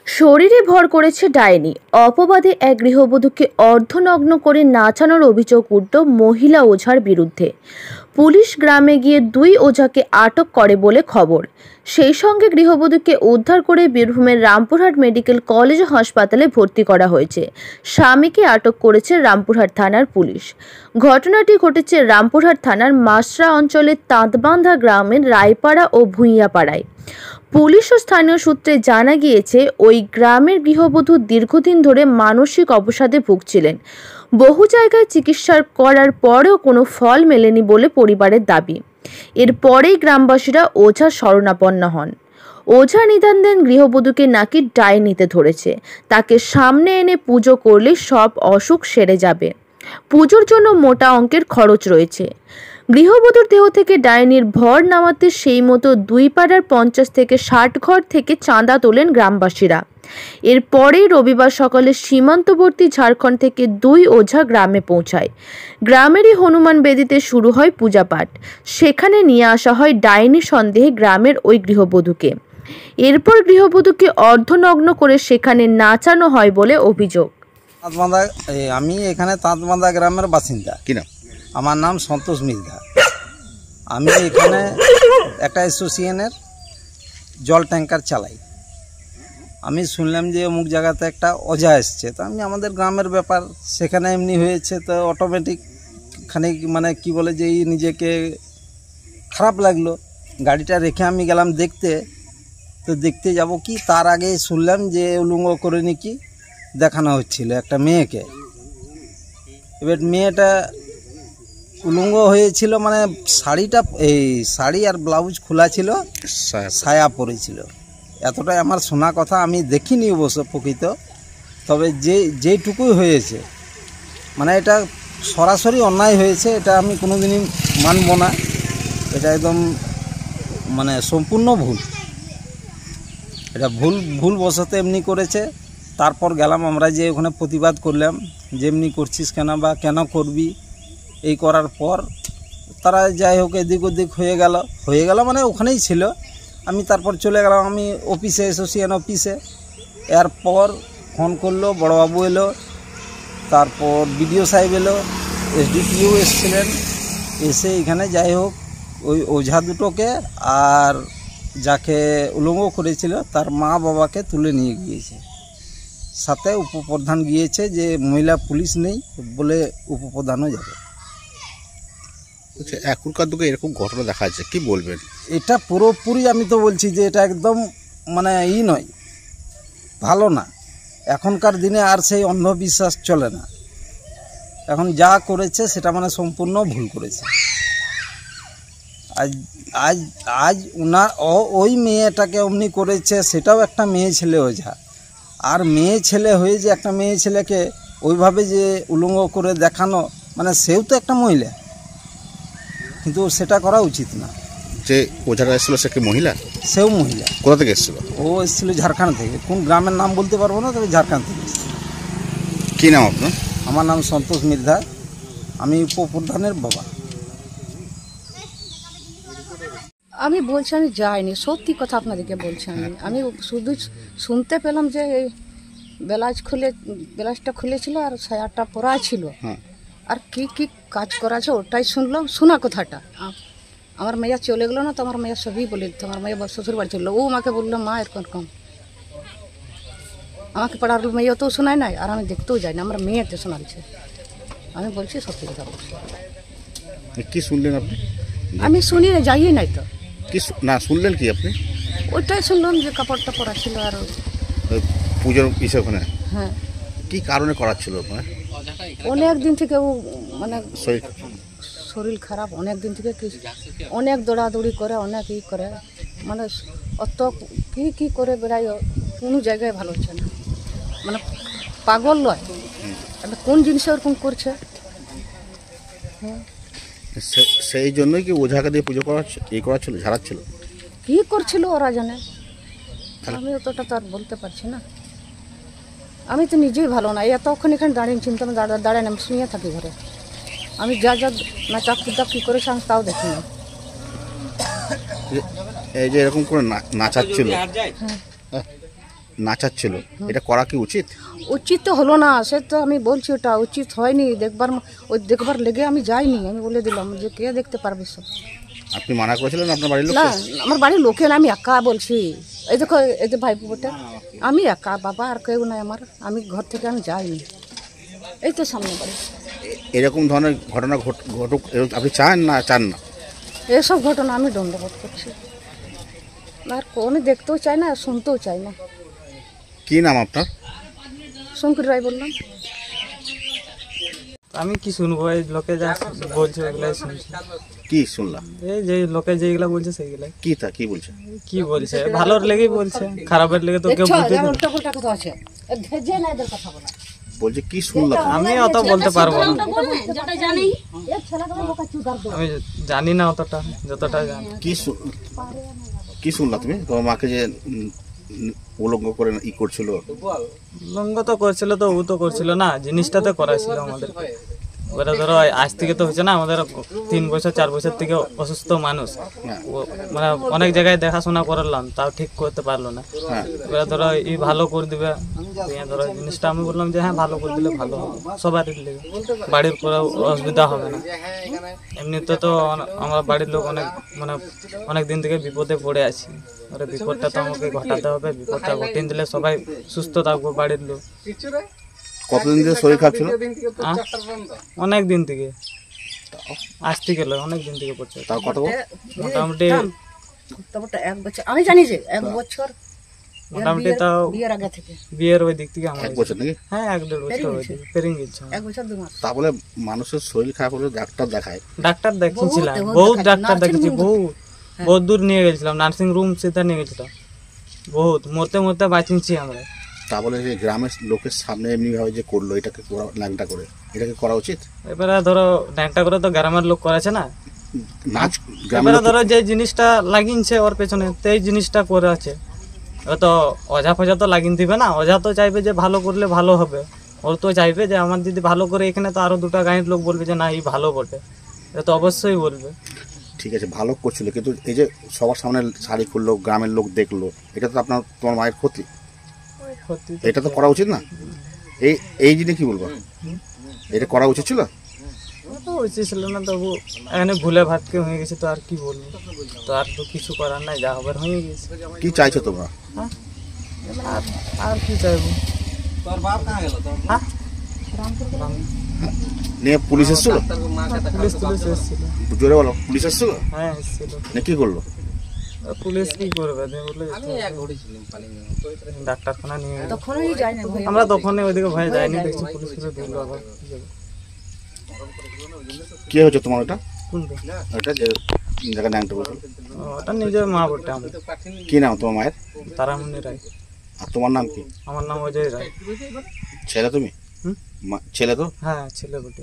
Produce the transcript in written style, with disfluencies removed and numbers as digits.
শরীরে ভর করেছে ডাইনি, অপবাদে এক গৃহবধূকে অর্ধনগ্ন করে নাচানোর অভিযোগ উঠল মহিলা ওঝার বিরুদ্ধে। পুলিশ গ্রামে গিয়ে 2 ওঝাকে আটক করে বলে খবর। সেই সঙ্গে গৃহবধূকে উদ্ধার করে বীরভূমের রামপুরহাট মেডিকেল কলেজ হাসপাতালে ভর্তি করা হয়েছে। স্বামীকে আটক করেছে রামপুরহাট থানার পুলিশ। ঘটনাটি ঘটেছে রামপুরহাট থানার মাসরা অঞ্চলের তাঁতবান্ধা গ্রামের রায়পাড়া ও ভূঁইয়াপাড়ায়। পুলিশ ও স্থানীয় সূত্রে জানা গিয়েছে, ওই গ্রামের গৃহবধূ দীর্ঘদিন ধরে মানসিক অবসাদে ভুগছিলেন। বহু জায়গায় চিকিৎসা করার পরেও কোনো ফল মেলেনি বলে পরিবারের দাবি। এরপরেই গ্রামবাসীরা ওঝার শরণাপন্ন হন। ওঝা নিদান দেন গৃহবধূকে নাকি ডাইনিতে ধরেছে, তাকে সামনে এনে পুজো করলে সব অসুখ সেরে যাবে। পুজোর জন্য মোটা অঙ্কের খরচ রয়েছে। গৃহবধূর দেহ থেকে ডাইনির ভর নামাতে সেই মতো 2 পাড়ার 50 থেকে 60 ঘর থেকে চাঁদা তোলেন গ্রামবাসীরা। এরপরেই রবিবার সকালে সীমান্তবর্তী ঝাড়খণ্ড থেকে 2 ওঝা গ্রামে পৌঁছায়। গ্রামেরই হনুমান বেদিতে শুরু হয় পূজাপাঠ। সেখানে নিয়ে আসা হয় ডাইনি সন্দেহে গ্রামের ওই গৃহবধূকে। এরপর গৃহবধূকে অর্ধনগ্ন করে সেখানে নাচানো হয় বলে অভিযোগ। আমি এখানে তাঁতবান্ধা গ্রামের বাসিন্দা। কি নাম? আমার নাম সন্তোষ মির্ধা। আমি এখানে একটা অ্যাসোসিয়েশনের জল ট্যাঙ্কার চালাই। আমি শুনলাম যে অমুক জায়গাতে একটা ওঝা এসছে, তো আমি আমাদের গ্রামের ব্যাপার, সেখানে এমনি হয়েছে, তো অটোমেটিক খানিক মানে কি বলে যে নিজেকে খারাপ লাগলো। গাড়িটা রেখে আমি গেলাম দেখতে। তো দেখতে যাব কি, তার আগে শুনলাম যে উলঙ্গ করে নাকি দেখানো হচ্ছিল একটা মেয়েকে। এবার মেয়েটা উলঙ্গ হয়েছিল, মানে শাড়িটা শাড়ি আর ব্লাউজ খোলা ছিল, সায়া পরেছিল। এতটাই আমার শোনা কথা, আমি দেখিনি অবশ্য প্রকৃত। তবে যেটুকুই হয়েছে, মানে এটা সরাসরি অন্যায় হয়েছে, এটা আমি কোনোদিনই মানব না। এটা একদম মানে সম্পূর্ণ ভুল। এটা ভুল বশত এমনি করেছে। তারপর গেলাম আমরা, যে ওখানে প্রতিবাদ করলাম যে এমনি করছিস কেন বা কেন করবি। এই করার পর তারা যাই হোক এদিক ওদিক হয়ে গেল মানে ওখানেই ছিল। আমি তারপর চলে গেলাম আমি অফিসে, অ্যাসোসিয়েশন অফিসে। এরপর ফোন করলো, বড়বাবু এলো, তারপর বিডিও সাহেব এলো, এসডিপিও এসেছিলেন। এসে এখানে যাই হোক ওই ওঝা দুটোকে আর যাকে উলঙ্গ করেছিল তার মা বাবাকে তুলে নিয়ে গিয়েছে। সাথে উপপ্রধান গিয়েছে, যে মহিলা পুলিশ নেই বলে উপপ্রধানও যাবে। এখনকার যুগে এরকম ঘটনা দেখা যাচ্ছে, কি বলবেন? এটা পুরোপুরি আমি তো বলছি যে এটা একদম মানে নয়, ভালো না। এখনকার দিনে আর সেই অন্ধবিশ্বাস চলে না। এখন যা করেছে সেটা মানে সম্পূর্ণ ভুল করেছে। আজ ওই মেয়েটাকে অমনি করেছে, সেটাও একটা মেয়ে ছেলে ওঝা। আর মেয়ে ছেলে হয়ে যে একটা মেয়ে ছেলেকে ওইভাবে যে উলঙ্গ করে দেখানো, মানে সেও তো একটা মহিলা, কিন্তু সেটা করা উচিত না। যে ওঝাটা এসেছিল সে কি মহিলা? সেও মহিলা। কোথা থেকে এসেছিল? ও এসেছিল ঝাড়খণ্ড থেকে। কোন গ্রামের নাম বলতে পারবো না, তবে ঝাড়খণ্ড থেকে এসেছিল। কী নাম আপনার? আমার নাম সন্তোষ মির্ধা, আমি উপপ্রধানের বাবা। আমি বলছি আমি যাইনি, সত্যি কথা আপনাদেরকে বলছি। আমি শুধু শুনতে পেলাম যে এই ব্লাউজটা খুলেছিল আর সায়াটা পরা ছিল, আর কি কাজ করা আছে ওটাই শুনলাম, শোনা কথাটা। আমার মেয়ে চলে গেলো না, তো আমার মেয়ে সবই বলে দিত। আমার মেয়ে শ্বশুর বাড়ি চললো, ও আমাকে বললো মা এরকম। আমাকে পাড়ার মেয়ে তো শোনায় নাই, আর আমি দেখতেও যাই না, আমার মেয়েতে শোনাচ্ছে। আমি বলছি সত্যি কথা বলছি। কি শুনলেন আপনি? আমি শুনি না, যাইই নাই তো। কি না শুনলেন কি আপনি? ওইটাই শুনলাম যে কাপড়টা পরা ছিল আর পুজোর ইসে ওখানে। হ্যাঁ। কি কারণে করাচ্ছিল ওখানে? অনেক দিন থেকে ও মানে শরীর খারাপ, অনেক দিন থেকে অনেক দৌড়াদৌড়ি করে, অনেক ই করে, মানে অত কি করে বেড়ায়, কোনো জায়গায় ভালো হচ্ছে না, মানে পাগল নয়। কোন জিনিসে ওরকম করছে? সেই জন্যই কি ওঝাকে দিয়ে পুজো করাচ্ছিল, ঝাড়াচ্ছিল? কি করছিল ওরা জানে, আমি অতটা তো আর বলতে পারছি না। আমি তো নিজেই ভালো না, এতক্ষণ এখানে দাঁড়িয়ে চিন্তা দাঁড়ায় না, আমি শুনিয়ে থাকি ঘরে। আমি যা নাচা কুদা কী করেছে আমি তাও দেখি না। এই যে এরকম করে নাচাচ্ছিল, নাচাচ্ছিল, এটা করা কি উচিত? উচিত তো হলো না, সে তো আমি বলছি ওটা উচিত হয়নি। ওই দেখবার লেগে আমি যাইনি, আমি বলে দিলাম যে কে দেখতে পারবে সব। আপনি মানা করেছিলেন আপনার বাড়ির লোক? না, আমার বাড়ির লোকে না, আমি একা বলছি। এই দেখো, এই যে ভাইপো বটে, আমি একা, বাবা আর কেউ নাই আমার। আমি ঘর থেকে আমি যাইনি, এই তো সামনে বাড়ি। এরকম ধরনের ঘটনা ঘটুক আপনি চান না? এসব ঘটনা আমি দণ্ডবোধ করছি, আর কোনো দেখতেও চাই না, শুনতেও চাই না। কি নাম আপনার? শঙ্কর রায় বললাম। আমি কি শুনবো, এই লোকে যা বলছে ওগুলাই শুনছি। কি শুনলাম? এই যে লোকে যেগুলা বলছে সেইগুলাই। কি বলছে? কি বলছে, ভালোর লেগেই বলছে, খারাপের লেগে তো কেউ বুঝতে দেবে না। বলছে কি শুনলাম? আমি অত বলতে পারবো না, আমি জানি না অতটা, যতটা জানি। কি শুনলা তুমি? তোমার মাকে যে উলঙ্গ করে করছিল? লঙ্গ তো করছিল, তো ও তো করছিল না, জিনিসটাতে করাইছিল আমাদের। ওরা ধরো আজ থেকে তো হচ্ছে না, আমাদের 3 বছর 4 বছর থেকে অসুস্থ মানুষ, মানে অনেক জায়গায় দেখাশোনা করলাম, তাও ঠিক করতে পারলো না। ওরা ধরো এই ভালো করে দিবে, ধরো জিনিসটা আমি বললাম যে হ্যাঁ ভালো করে দিলে ভালো হবে, সবারই লেগে বাড়ির কোনো অসুবিধা হবে না। এমনিতে তো আমরা বাড়ির লোক অনেক দিন থেকে বিপদে পড়ে আছি, ওরা বিপদটা তো আমাকে ঘটাতে হবে, বিপদটা ঘটিয়ে দিলে সবাই সুস্থ থাকবো বাড়ির লোক। কতদিন ধরে শরীর খারাপ ছিল? অনেক দিন থেকে, আজ থেকে লয়, অনেক দিন থেকে পড়ছে। তাও কত? মোটামুটি 1 বছর, আমি জানি যে 1 বছর মোটামুটি তাও বিয়ের আগে থেকে, বিয়ের ওই দিক থেকে আমার 1 বছর নাকি? হ্যাঁ 1-1.5 বছর হয়েছে, পেরিয়ে গেছে। 1 বছর 2 মাস। তা বলে মানুষের শরীর খারাপ হলে ডাক্তার দেখায়? ডাক্তার দেখিয়েছিলাম, বহুত ডাক্তার দেখেছি, বহুত দূর নিয়ে গেছিলাম, নার্সিং রুম সিধা নিয়ে গেছিলাম, বহুত মরতে মরতে বাঁচিয়েছি আমরা। তা বলে যে গ্রামের লোকের সামনে এমনি ভাবে যে করলো, এটাকে ল্যাংটা করে, এটাকে করা উচিত? এবারে ধরো ল্যাংটা করে তো গ্রামের লোক করেছে না, নাচ এবারে ধরো যে জিনিসটা লাগিয়েছে ওর পেছনে, সেই জিনিসটা করে আছে। ও তো অজা ফজা তো লাগিয়ে দিবে না, অজা তো চাইবে যে ভালো করলে ভালো হবে, ওর তো চাইবে যে আমার যদি ভালো করে এখানে তো আরো 2টা গাঁয়ের লোক বলবে যে না এই ভালো বটে, এটা তো অবশ্যই বলবে। ঠিক আছে, ভালো করছিল, কিন্তু এই যে সবার সামনে শাড়ি খুললো, গ্রামের লোক দেখলো, এটা তো তোমার মায়ের ক্ষতি, এটা তো করা উচিত না? এই জিনিস কি বলবো, এটা করা উচিত ছিল? তো উচিত ছিল না, তবু এখানে ভুলে ভাতকে হয়ে গেছে, তো আর কি বলবো, তো আর তো কিছু করার নাই, যা হবার হয়ে গেছে। কি চাইছো তোমরা? আর কি চাইবো? নিয়ে পুলিশ এসেছিল? পুলিশ এসেছিল। জোরে বলো, পুলিশ এসেছিল? হ্যাঁ এসেছিল। কি করলো? পুলিশ কি করবে, ডাক্তারখানা নিয়ে গেল। তখনই যাই না, আমরা তখনই ওইদিকে ভয়ে যাইনি, দেখছি পুলিশ দিল আবার। কি হয়েছে তোমার? ওটা কোনটা? ওটা যে জায়গা ন্যাংটা বলছো, ওটা নিজের মা বটে আমার। কি নাম তোমার মায়ের? তারামণি রায়। আর তোমার নাম কি? আমার নাম অজয় রায়। ছেলে তুমি? ছেলে তো? হ্যাঁ ছেলে বটে।